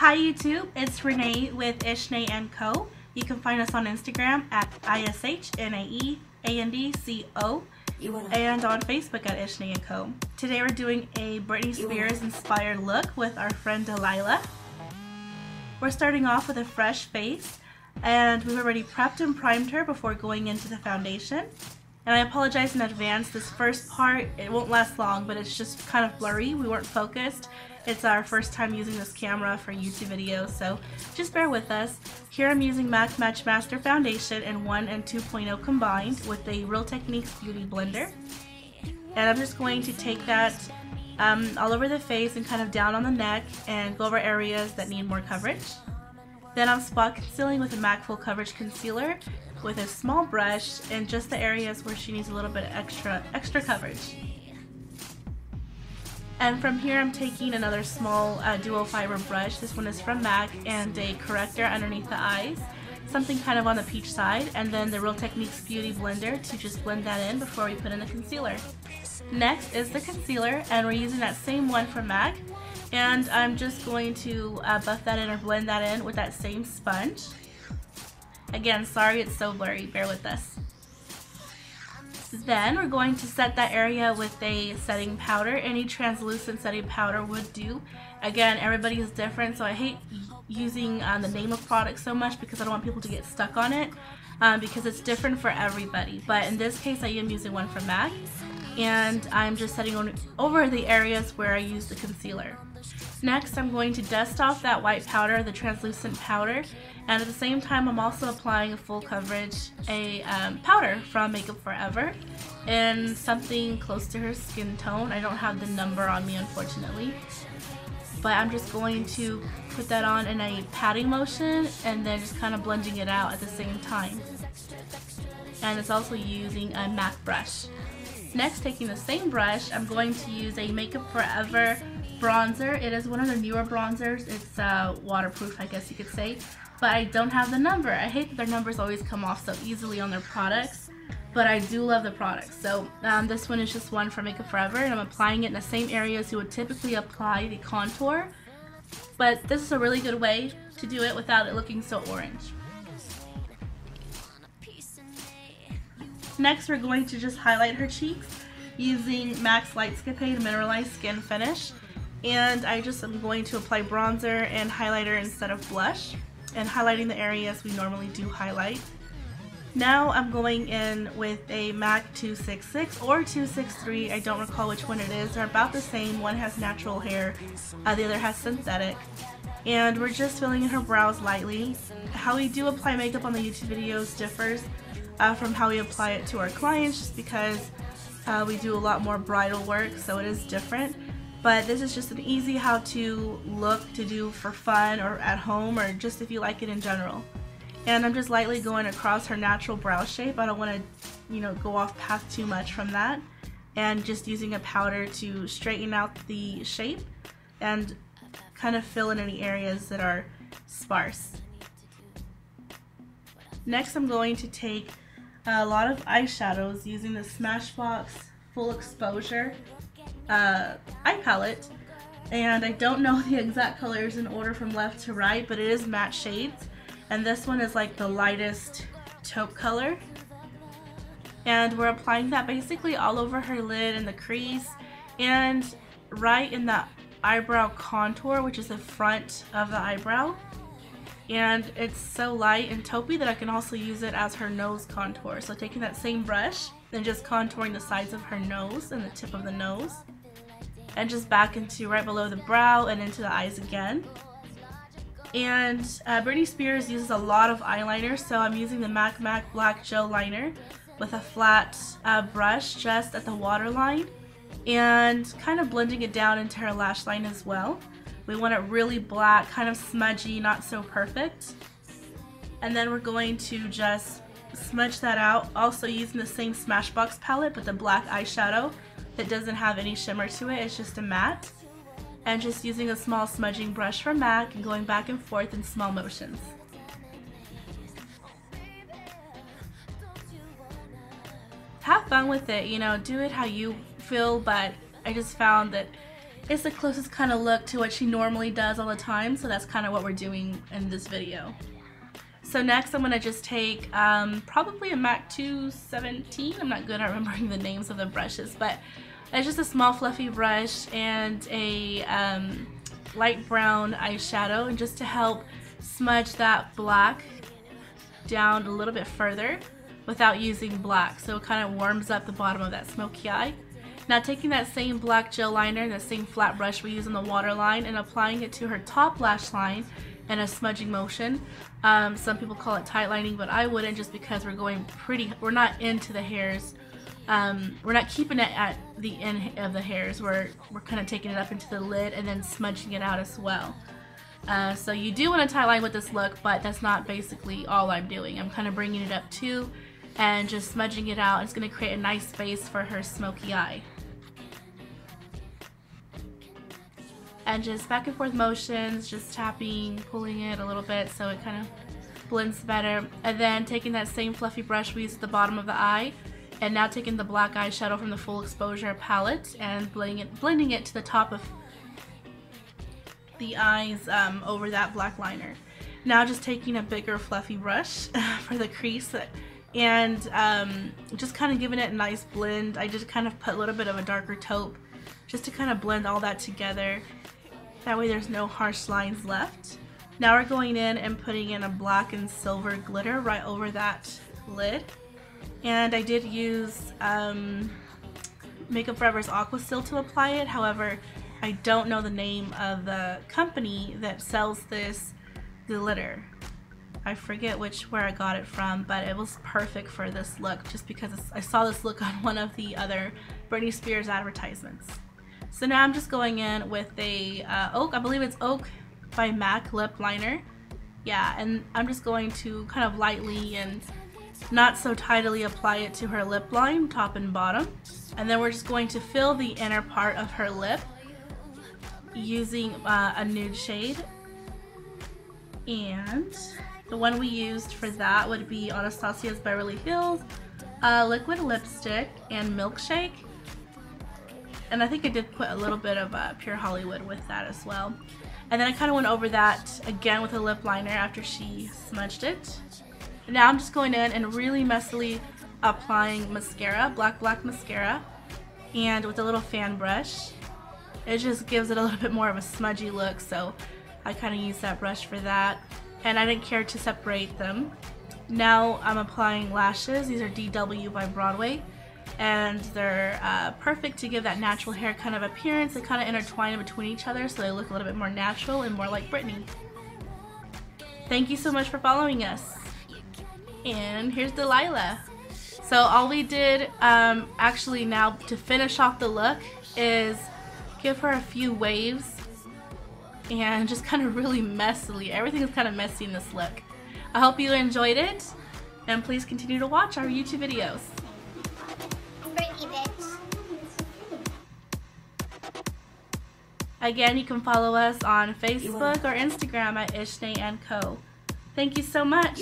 Hi YouTube, it's Renee with Ishnae & Co. You can find us on Instagram at ISHNAEANDCO and on Facebook at Ishnae & Co. Today we're doing a Britney Spears inspired look with our friend Delilah. We're starting off with a fresh face, and we've already prepped and primed her before going into the foundation. And I apologize in advance, this first part, it won't last long, but it's just kind of blurry. We weren't focused. It's our first time using this camera for YouTube videos, so just bear with us. Here I'm using MAC Match Master Foundation in 1 and 2.0 combined with the Real Techniques Beauty Blender. And I'm just going to take that all over the face and kind of down on the neck and go over areas that need more coverage. Then I'm spot concealing with a MAC Full Coverage Concealer with a small brush in just the areas where she needs a little bit of extra coverage. And from here I'm taking another small dual fiber brush. This one is from MAC, and a corrector underneath the eyes, something kind of on the peach side, and then the Real Techniques Beauty Blender to just blend that in before we put in the concealer. Next is the concealer, and we're using that same one from MAC, and I'm just going to buff that in or blend that in with that same sponge. Again, sorry it's so blurry, bear with us. Then we're going to set that area with a setting powder. Any translucent setting powder would do. Again, everybody is different, so I hate using the name of products so much because I don't want people to get stuck on it because it's different for everybody. But in this case, I am using one from MAC, and I'm just setting over the areas where I use the concealer. Next, I'm going to dust off that white powder, the translucent powder, and at the same time I'm also applying a full coverage, powder from Makeup Forever in something close to her skin tone. I don't have the number on me, unfortunately, but I'm just going to put that on in a patting motion and then just kind of blending it out at the same time. And it's also using a MAC brush. Next, taking the same brush, I'm going to use a Makeup Forever bronzer. It is one of the newer bronzers. It's waterproof, I guess you could say, but I don't have the number. I hate that their numbers always come off so easily on their products, but I do love the products. So this one is just one from Makeup Forever, and I'm applying it in the same areas you would typically apply the contour, but this is a really good way to do it without it looking so orange. Next, we're going to just highlight her cheeks using MAC's Light Scapade Mineralized Skin Finish. And I just am going to apply bronzer and highlighter instead of blush, and highlighting the areas we normally do highlight. Now I'm going in with a MAC 266 or 263, I don't recall which one it is. They're about the same. One has natural hair, the other has synthetic. And we're just filling in her brows lightly. How we do apply makeup on the YouTube videos differs from how we apply it to our clients, just because we do a lot more bridal work, so it is different. But this is just an easy how-to look to do for fun or at home, or just if you like it in general. And I'm just lightly going across her natural brow shape. I don't want to, go off path too much from that. And just using a powder to straighten out the shape and kind of fill in any areas that are sparse. Next, I'm going to take a lot of eyeshadows using the Smashbox Full Exposure eye palette, and I don't know the exact colors in order from left to right, but it is matte shades, and this one is like the lightest taupe color, and we're applying that basically all over her lid and the crease and right in the eyebrow contour, which is the front of the eyebrow. And it's so light and taupey that I can also use it as her nose contour. So taking that same brush and just contouring the sides of her nose and the tip of the nose, and just back into right below the brow and into the eyes again. And Britney Spears uses a lot of eyeliner, so I'm using the MAC Black Gel Liner with a flat brush just at the waterline and kind of blending it down into her lash line as well. We want it really black, kind of smudgy, not so perfect. And then we're going to just smudge that out, also using the same Smashbox palette but the black eyeshadow that doesn't have any shimmer to it, it's just a matte. And just using a small smudging brush from MAC and going back and forth in small motions. Have fun with it, do it how you feel, but I just found that it's the closest kind of look to what she normally does all the time, so that's kind of what we're doing in this video. So next I'm going to just take probably a MAC 217. I'm not good at remembering the names of the brushes, but it's just a small fluffy brush and a light brown eyeshadow, and just to help smudge that black down a little bit further without using black, so it kind of warms up the bottom of that smoky eye. Now taking that same black gel liner, that same flat brush we use in the waterline, and applying it to her top lash line in a smudging motion. Some people call it tight lining, but I wouldn't, just because we're not into the hairs. We're not keeping it at the end of the hairs. We're kind of taking it up into the lid and then smudging it out as well. So you do want to tight line with this look, but that's not basically all I'm doing. I'm kind of bringing it up too and just smudging it out. It's going to create a nice base for her smoky eye. And just back and forth motions, just tapping, pulling it a little bit so it kind of blends better. And then taking that same fluffy brush we used at the bottom of the eye, and now taking the black eyeshadow from the Full Exposure palette and blending it to the top of the eyes over that black liner. Now just taking a bigger fluffy brush for the crease and just kind of giving it a nice blend. I just kind of put a little bit of a darker taupe just to kind of blend all that together. That way there's no harsh lines left. Now we're going in and putting in a black and silver glitter right over that lid. And I did use Makeup Forever's Aqua Seal to apply it. However, I don't know the name of the company that sells this glitter. I forget where I got it from, but it was perfect for this look just because I saw this look on one of the other Britney Spears advertisements. So now I'm just going in with a Oak, I believe it's Oak by MAC lip liner. Yeah, and I'm just going to kind of lightly and not so tidily apply it to her lip line, top and bottom. And then we're just going to fill the inner part of her lip using a nude shade. And the one we used for that would be Anastasia's Beverly Hills Liquid Lipstick and Milkshake. And I think I did put a little bit of Pure Hollywood with that as well. And then I kind of went over that again with a lip liner after she smudged it. And now I'm just going in and really messily applying mascara, black mascara, and with a little fan brush. It just gives it a little bit more of a smudgy look, so I kind of used that brush for that. And I didn't care to separate them. Now I'm applying lashes. These are DW by Broadway. And they're perfect to give that natural hair kind of appearance. They kind of intertwine between each other so they look a little bit more natural and more like Britney. Thank you so much for following us. And here's Delilah. So all we did actually now to finish off the look is give her a few waves and just kind of really messily. Everything is kind of messy in this look. I hope you enjoyed it, and please continue to watch our YouTube videos. Again, you can follow us on Facebook or Instagram at Ishnay & Co. Thank you so much.